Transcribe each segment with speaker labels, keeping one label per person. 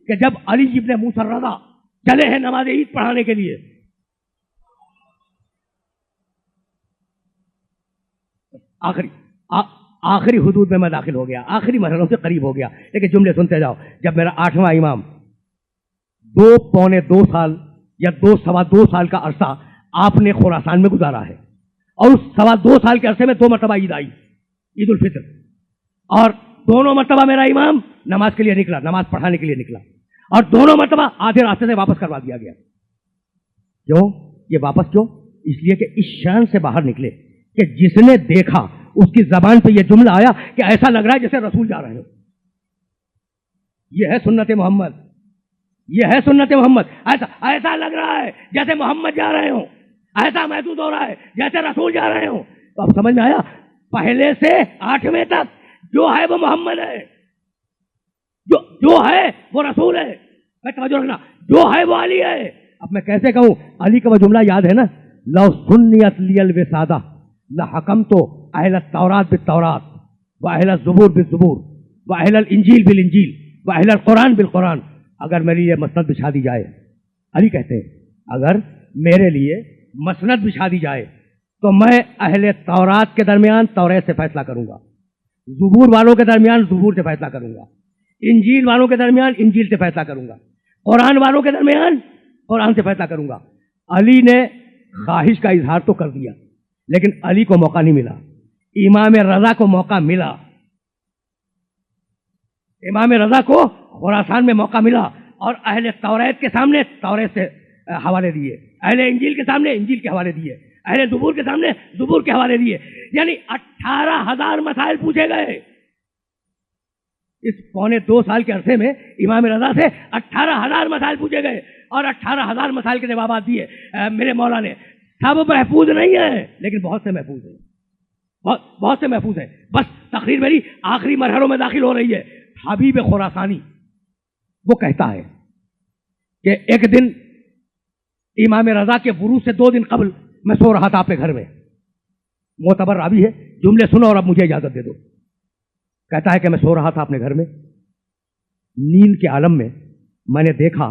Speaker 1: کہ جب علی ابن موسیٰ الرضا چلے ہیں نماز عید پڑھانے کے لیے، آخری حدود میں داخل ہو گیا، آخری مرحلوں سے قریب ہو گیا، لیکن جملے سنتے جاؤ. جب میرا 8واں امام 2 سال یا 2 سال کا عرصہ آپ نے خراسان میں گزارا ہے، اور اس 2 سال کے عرصے میں 2 مرتبہ عید آئی، عید الفطر، اور دونوں مرتبہ میرا امام نماز کے لیے نکلا، نماز پڑھانے کے لیے نکلا، اور دونوں مرتبہ آدھے راستے سے واپس کروا دیا گیا. کیوں یہ واپس کیوں؟ اس لیے کہ اس شان سے باہر نکلے کہ جس نے دیکھا اس کی زبان پہ یہ جملہ آیا کہ ایسا لگ رہا ہے جیسے رسول جا رہے ہو. یہ ہے سنت محمد، یہ ہے سنت محمد. ایسا لگ رہا ہے جیسے محمد جا رہے ہوں، ایسا محسوس ہو رہا ہے جیسے رسول جا رہے ہوں. تو اب سمجھ میں آیا، پہلے سے 8ویں تک جو ہے وہ محمد ہے، جو ہے وہ رسول ہے. میں توجہ رکھنا، جو ہے وہ علی ہے. اب میں کیسے کہوں؟ علی کا وہ جملہ یاد ہے نا، لو سنیت لی الوسادہ لحکمت اہل التورات بالتورات واہل الزبور بالزبور واہل الانجیل بالانجیل واہل القرآن بالقرآن. اگر میرے لیے مسند بچھا دی جائے، علی کہتے ہیں اگر میرے لیے مسند بچھا دی جائے تو میں اہل تورات کے درمیان توریت سے فیصلہ کروں گا، زبور والوں کے درمیان زبور سے فیصلہ کروں گا، انجیل والوں کے درمیان انجیل سے فیصلہ کروں گا، قرآن والوں کے درمیان قرآن سے فیصلہ کروں گا. علی نے خواہش کا اظہار تو کر دیا، لیکن علی کو موقع نہیں ملا. امام رضا کو موقع ملا، امام رضا کو خراسان میں موقع ملا، اور اہل توریت کے سامنے توریت سے حوالے دیے، اہل انجیل کے سامنے انجیل کے حوالے دیے، اہل زبور کے سامنے زبور کے حوالے دیے. یعنی 18,000 مسائل پوچھے گئے. اس 2.25 سال کے عرصے میں امام رضا سے 18,000 مسائل پوچھے گئے، اور 18,000 مسائل کے جوابات دیے میرے مولا نے. سب محفوظ نہیں ہیں، لیکن بہت سے محفوظ ہیں، بہت سے محفوظ ہیں. بس تقریر میری آخری مرحلوں میں داخل ہو رہی ہے. حبیب خراسانی وہ کہتا ہے کہ ایک دن امام رضا کے عروج سے 2 دن قبل میں سو رہا تھا اپنے گھر میں. معتبر راوی ہے، جملے سنو اور اب مجھے اجازت دے دو. کہتا ہے کہ میں سو رہا تھا اپنے گھر میں، نیند کے عالم میں نے دیکھا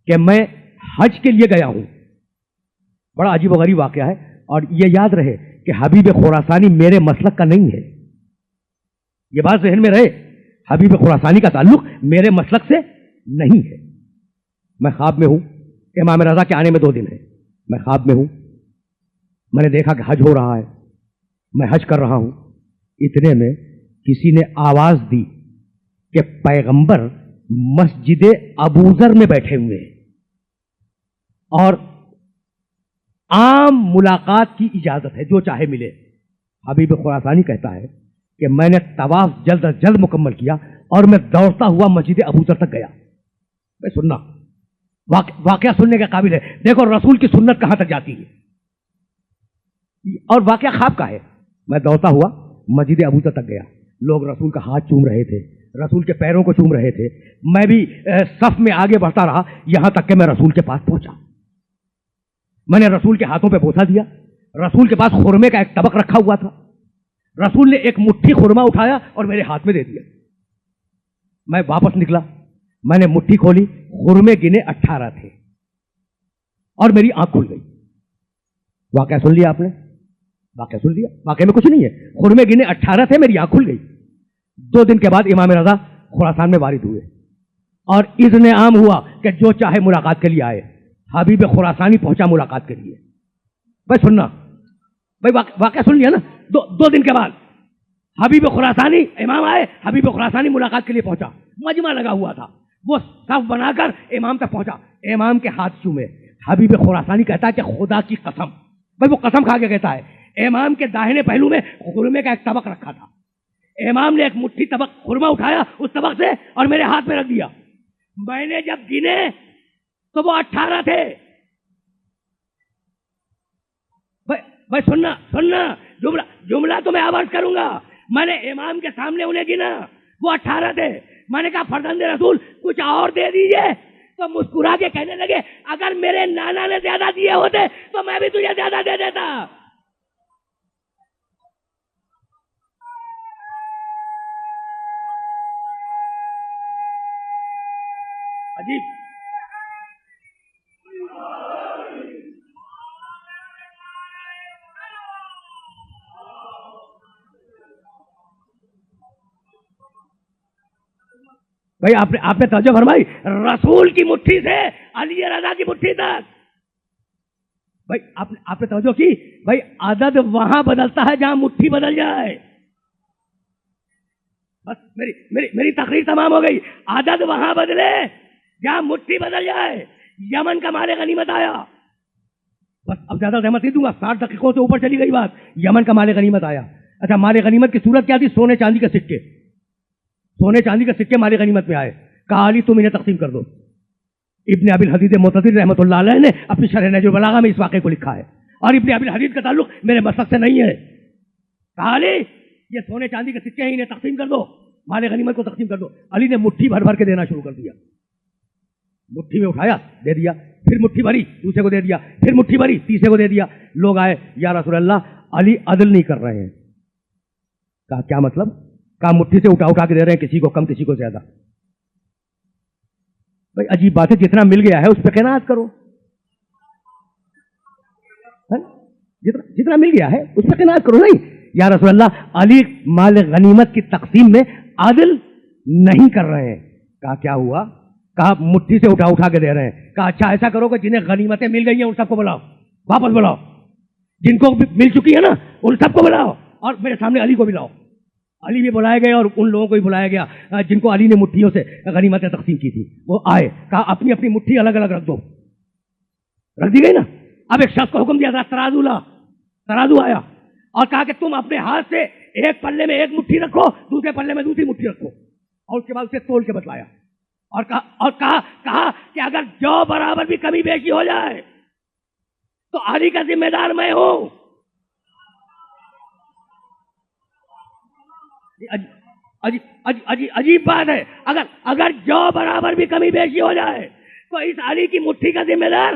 Speaker 1: کہ میں حج کے لیے گیا ہوں. بڑا عجیب و غریب واقعہ ہے، اور یہ یاد رہے کہ حبیب خراسانی میرے مسلک کا نہیں ہے. یہ بات ذہن میں رہے، حبیب خراسانی کا تعلق میرے مسلک سے نہیں ہے. میں خواب میں ہوں، امام رضا کے آنے میں 2 دن ہے، میں خواب میں ہوں، میں نے دیکھا کہ حج ہو رہا ہے، میں حج کر رہا ہوں. اتنے میں کسی نے آواز دی کہ پیغمبر مسجد ابوذر میں بیٹھے ہوئے ہیں، اور عام ملاقات کی اجازت ہے، جو چاہے ملے. حبیب خراسانی کہتا ہے کہ میں نے طواف جلد از جلد مکمل کیا، اور میں دوڑتا ہوا مسجد ابوذر تک گیا. میں سننا واقعہ سننے کے قابل ہے. دیکھو رسول کی سنت کہاں تک جاتی ہے، اور واقعہ خواب کا ہے. میں دوڑتا ہوا مسجد ابوذر تک گیا. لوگ رسول کا ہاتھ چوم رہے تھے، رسول کے پیروں کو چوم رہے تھے. میں بھی صف میں آگے بڑھتا رہا، یہاں تک کہ میں رسول کے پاس پہنچا. میں نے رسول کے ہاتھوں پہ بوسہ دیا. رسول کے پاس خرمے کا ایک طبق رکھا ہوا تھا. رسول نے ایک مٹھی خرما اٹھایا اور میرے ہاتھ میں دے دیا. میں واپس نکلا، میں نے مٹھی کھولی، خرمے گنے 18 تھے، اور میری آنکھ کھل گئی. واقعہ سن لیا آپ نے؟ واقعہ سن لیا، واقعہ میں کچھ نہیں ہے. خرمے گنے 18 تھے، میری آنکھ کھل گئی. 2 دن کے بعد امام رضا خراسان میں وارد ہوئے، اور اذن عام ہوا کہ جو چاہے ملاقات کے لیے آئے. حبیب خراسانی پہنچا ملاقات کے لیے. بھائی سننا، بھائی واقعہ سن لیا نا. 2 دن کے بعد حبیب خراسانی امام آئے، حبیب خراسانی ملاقات کے لیے پہنچا. مجمع لگا ہوا تھا، وہ صف بنا کر امام تک پہنچا، امام کے ہاتھ چومے. حبیب خراسانی کہتا ہے کہ خدا کی قسم، بھائی وہ قسم کھا کے کہتا ہے، امام کے داہنے پہلو میں خرمے کا ایک طبق رکھا تھا. امام نے ایک مٹھی طبق خرما اٹھایا اس طبق سے اور میرے ہاتھ میں رکھ دیا. میں نے جب گنے تو وہ 18 تھے. بھائی سننا جملہ تو میں آواز کروں گا. میں نے امام کے سامنے انہیں گنا، وہ 18 تھے. میں نے کہا فرزند رسول کچھ اور دے دیجئے. تو مسکرا کے کہنے لگے اگر میرے نانا نے زیادہ دیے ہوتے تو میں بھی تجھے زیادہ دے دیتا. عجیب. بھائی آپ نے توجہ فرمائی, رسول کی مٹھی سے علی رضا کی مٹھی تک. بھائی آپ نے توجہ کی. بھائی عدد وہاں بدلتا ہے جہاں مٹھی بدل جائے. بس میری تقریر تمام ہو گئی. عدد وہاں بدلے جہاں مٹھی بدل جائے. یمن کا مال غنیمت آیا. بس اب زیادہ زحمت نہیں دوں گا, 60 دقیقوں سے اوپر چلی گئی بات. یمن کا مال غنیمت آیا. اچھا, مال غنیمت کی صورت کیا تھی؟ سونے چاندی کے سکے. سونے چاندی کے سکے مال غنیمت میں آئے. کہا علی تم انہیں تقسیم کر دو. ابن ابی الحدید معتزلی رحمۃ اللہ علیہ نے اپنی شرح نہج البلاغہ میں اس واقعے کو لکھا ہے, اور ابن ابی الحدید کا تعلق میرے مسلک سے نہیں ہے. کہا علی یہ سونے چاندی کے سکے ہیں, انہیں تقسیم کر دو, مال غنیمت کو تقسیم کر دو. علی نے مٹھی بھر بھر کے دینا شروع کر دیا. مٹھی میں اٹھایا, دے دیا, پھر مٹھی بھری, دوسرے کو دے دیا, پھر مٹھی بھری, تیسرے کو دے دیا. لوگ آئے, یا رسول اللہ علی عدل نہیں کر رہے ہیں. کہا کیا مطلب؟ کہا مٹھی سے اٹھا کے دے رہے ہیں, کسی کو کم کسی کو زیادہ. بھائی عجیب بات ہے, جتنا مل گیا ہے اس پہ قناعت کرو. جتنا مل گیا ہے اس پہ قناعت کرو. نہیں یا رسول اللہ علی مال غنیمت کی تقسیم میں عادل نہیں کر رہے ہیں. کہا کیا ہوا؟ کہا مٹھی سے اٹھا کے دے رہے ہیں. کہا اچھا ایسا کرو کہ جنہیں غنیمتیں مل گئی ہیں ان سب کو بلاؤ, واپس بلاؤ. جن کو مل چکی ہے نا ان سب کو بلاؤ, اور میرے سامنے علی کو بھی لاؤ. علی بھی بلائے گئے اور ان لوگوں کو بھی بلایا گیا جن کو علی نے مٹھیوں سے غنیمتیں تقسیم کی تھی. وہ آئے, کہا اپنی اپنی مٹھی الگ الگ رکھ دو. رکھ دی گئی نا. اب ایک شخص کو حکم دیا, ترازو لا. ترازو آیا اور کہا کہ تم اپنے ہاتھ سے ایک پلے میں ایک مٹھی رکھو, دوسرے پلے میں دوسری مٹھی رکھو. اور اس کے بعد اسے تول کے بتلایا, اور کہا کہ اگر جو برابر بھی کمی بیشی ہو جائے تو علی کا ذمہ دار میں ہوں. عجیب بات ہے. اگر جو برابر بھی کمی بیشی ہو جائے تو اس علی کی مٹھی کا ذمہ دار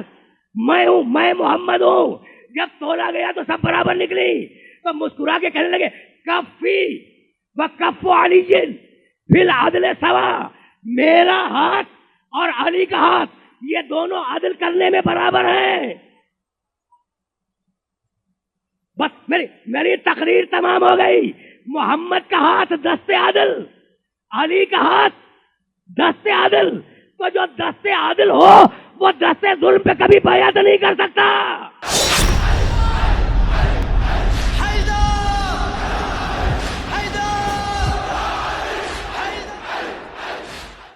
Speaker 1: میں ہوں, میں محمد ہوں. جب تولا گیا تو سب برابر نکلی تو مسکرا کے کہنے لگے کفی و کف علی فی العدل سوا. میرا ہاتھ اور علی کا ہاتھ یہ دونوں عدل کرنے میں برابر ہیں. بس میری تقریر تمام ہو گئی. محمد کا ہاتھ دست عادل, علی کا ہاتھ دست عادل. تو جو دست عادل ہو وہ دست ظلم پہ کبھی بیعت نہیں کر سکتا.